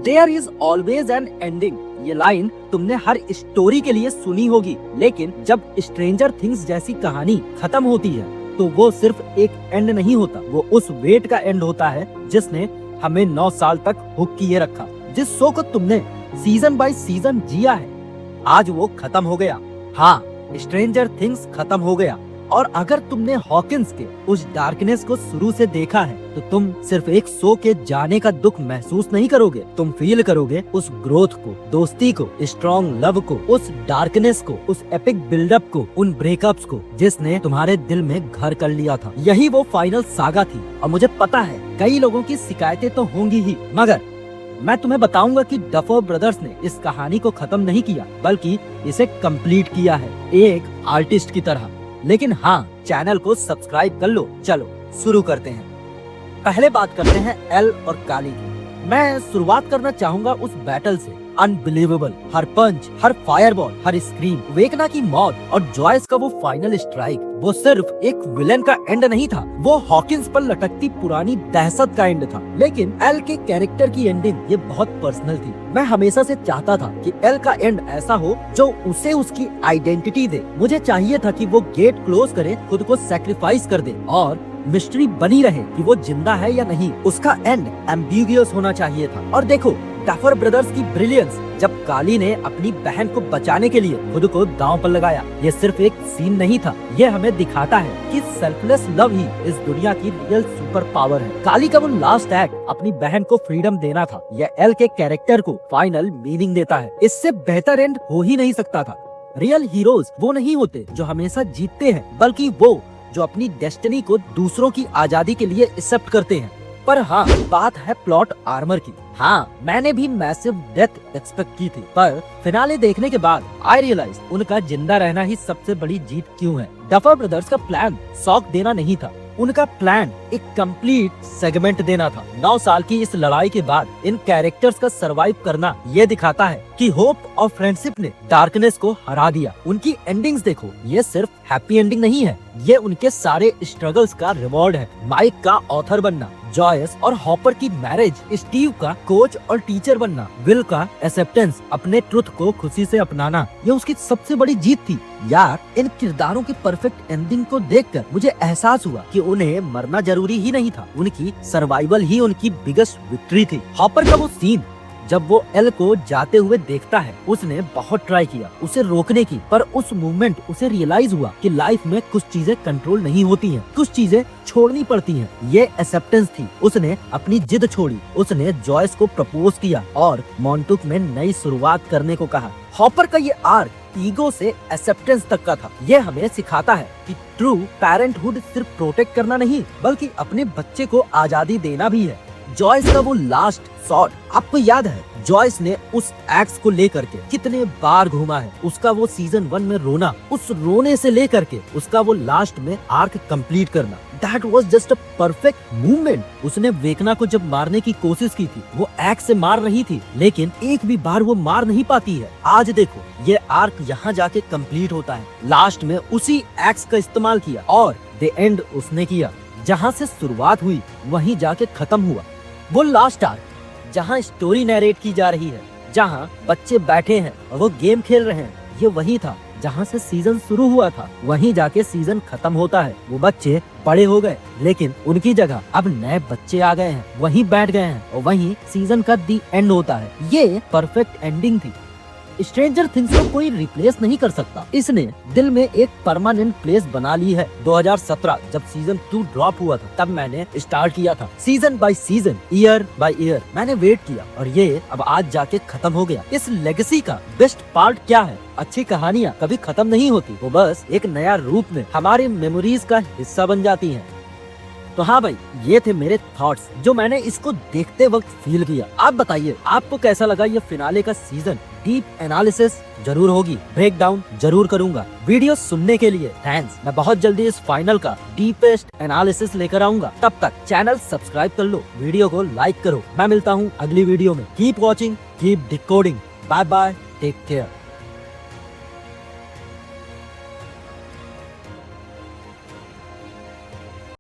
There is always an ending. ये line तुमने हर स्टोरी के लिए सुनी होगी, लेकिन जब स्ट्रेंजर थिंग्स जैसी कहानी खत्म होती है तो वो सिर्फ एक एंड नहीं होता, वो उस वेट का एंड होता है जिसने हमें 9 साल तक हुक किए रखा। जिस शो को तुमने सीजन बाय सीजन जिया है, आज वो खत्म हो गया। हाँ, स्ट्रेंजर थिंग्स खत्म हो गया। और अगर तुमने हॉकिंस के उस डार्कनेस को शुरू से देखा है तो तुम सिर्फ एक शो के जाने का दुख महसूस नहीं करोगे, तुम फील करोगे उस ग्रोथ को, दोस्ती को, स्ट्रॉन्ग लव को, उस डार्कनेस को, उस एपिक बिल्डअप को, उन ब्रेकअप्स को जिसने तुम्हारे दिल में घर कर लिया था। यही वो फाइनल सागा थी। और मुझे पता है कई लोगों की शिकायतें तो होंगी ही, मगर मैं तुम्हें बताऊंगा कि डफर ब्रदर्स ने इस कहानी को खत्म नहीं किया, बल्कि इसे कंप्लीट किया है एक आर्टिस्ट की तरह। लेकिन हाँ, चैनल को सब्सक्राइब कर लो। चलो शुरू करते हैं। पहले बात करते हैं एल और काली की। मैं शुरुआत करना चाहूंगा उस बैटल से। अनबिलीवेबल, हर पंच, हर फायरबॉल, हर स्क्रीम, वेकना की मौत और जॉयस का वो फाइनल स्ट्राइक, वो सिर्फ एक विलेन का एंड नहीं था, वो हॉकिंस पर लटकती पुरानी दहशत का एंड था। लेकिन एल के कैरेक्टर की एंडिंग ये बहुत पर्सनल थी। मैं हमेशा से चाहता था कि एल का एंड ऐसा हो जो उसे उसकी आइडेंटिटी दे। मुझे चाहिए था कि वो गेट क्लोज करे, खुद को सैक्रिफाइस कर दे और मिस्ट्री बनी रहे कि वो जिंदा है या नहीं। उसका एंड एम्बिगुअस होना चाहिए था। और देखो डफर ब्रदर्स की ब्रिलियंस, जब काली ने अपनी बहन को बचाने के लिए खुद को दांव पर लगाया। ये सिर्फ एक सीन नहीं था, ये हमें दिखाता है कि सेल्फलेस लव ही इस दुनिया की रियल सुपर पावर है। काली का वो लास्ट एक्ट अपनी बहन को फ्रीडम देना था। यह एल के कैरेक्टर को फाइनल मीनिंग देता है। इससे बेहतर एंड हो ही नहीं सकता था। रियल हीरोज वो नहीं होते जो हमेशा जीतते हैं, बल्कि वो जो अपनी डेस्टिनी को दूसरों की आजादी के लिए एक्सेप्ट करते हैं। पर हाँ, बात है प्लॉट आर्मर की। हाँ, मैंने भी मैसिव डेथ एक्सपेक्ट की थी, पर फिनाले देखने के बाद आई रियलाइज उनका जिंदा रहना ही सबसे बड़ी जीत क्यों है। डफर ब्रदर्स का प्लान शॉक देना नहीं था, उनका प्लान एक कंप्लीट सेगमेंट देना था। 9 साल की इस लड़ाई के बाद इन कैरेक्टर्स का सरवाइव करना ये दिखाता है कि होप और फ्रेंडशिप ने डार्कनेस को हरा दिया। उनकी एंडिंग्स देखो, ये सिर्फ हैप्पी एंडिंग नहीं है, ये उनके सारे स्ट्रगल्स का रिवॉर्ड है। माइक का ऑथर बनना, जॉयस और हॉपर की मैरिज, स्टीव का कोच और टीचर बनना, विल का एक्सेप्टेंस, अपने ट्रुथ को खुशी से अपनाना, ये उसकी सबसे बड़ी जीत थी। यार, इन किरदारों की परफेक्ट एंडिंग को देखकर मुझे एहसास हुआ कि उन्हें मरना जरूरी ही नहीं था, उनकी सर्वाइवल ही उनकी बिगेस्ट विक्ट्री थी। हॉपर का वो सीन जब वो एल को जाते हुए देखता है, उसने बहुत ट्राई किया उसे रोकने की, पर उस मोमेंट उसे रियलाइज हुआ कि लाइफ में कुछ चीजें कंट्रोल नहीं होती हैं, कुछ चीजें छोड़नी पड़ती हैं। ये एक्सेप्टेंस थी। उसने अपनी जिद छोड़ी, उसने जॉयस को प्रपोज किया और मॉन्टुक में नई शुरुआत करने को कहा। हॉपर का ये आर्क ईगो से एक्सेप्टेंस तक का था। ये हमें सिखाता है कि ट्रू पेरेंटहुड सिर्फ प्रोटेक्ट करना नहीं, बल्कि अपने बच्चे को आजादी देना भी है। जॉयस का वो लास्ट शॉट, आपको याद है जॉयस ने उस एक्स को लेकर के कितने बार घूमा है। उसका वो सीजन 1 में रोना, उस रोने से लेकर के उसका वो लास्ट में आर्क कंप्लीट करना, that was just a perfect movement. उसने वेकना को जब मारने की कोशिश की थी, वो एक्स से मार रही थी, लेकिन एक भी बार वो मार नहीं पाती है। आज देखो, ये आर्क यहाँ जाके कंप्लीट होता है। लास्ट में उसी एक्स का इस्तेमाल किया और द एंड उसने किया। जहाँ से शुरुआत हुई वहीं जाके खत्म हुआ। वो लास्ट आर्क जहाँ स्टोरी नैरेट की जा रही है, जहाँ बच्चे बैठे हैं और वो गेम खेल रहे हैं, ये वही था जहाँ से सीजन शुरू हुआ था। वहीं जाके सीजन खत्म होता है। वो बच्चे बड़े हो गए, लेकिन उनकी जगह अब नए बच्चे आ गए हैं, वहीं बैठ गए हैं और वहीं सीजन का दी एंड होता है। ये परफेक्ट एंडिंग थी। स्ट्रेंजर थिंग्स को कोई रिप्लेस नहीं कर सकता। इसने दिल में एक परमानेंट प्लेस बना ली है। 2017 जब सीजन 2 ड्रॉप हुआ था, तब मैंने स्टार्ट किया था। Season by season, year by year मैंने वेट किया और ये अब आज जाके खत्म हो गया। इस लेगेसी का बेस्ट पार्ट क्या है? अच्छी कहानियाँ कभी खत्म नहीं होती, वो बस एक नया रूप में हमारी मेमोरीज का हिस्सा बन जाती हैं। तो हाँ भाई, ये थे मेरे थॉट्स जो मैंने इसको देखते वक्त फील किया। आप बताइए आपको कैसा लगा ये फिनाले का सीजन। डीप एनालिसिस जरूर होगी, ब्रेक डाउन जरूर करूंगा। वीडियो सुनने के लिए थैंक्स। मैं बहुत जल्दी इस फाइनल का डीपेस्ट एनालिसिस लेकर आऊंगा। तब तक चैनल सब्सक्राइब कर लो, वीडियो को लाइक करो। मैं मिलता हूँ अगली वीडियो में। Keep watching, keep decoding. Bye bye, take care.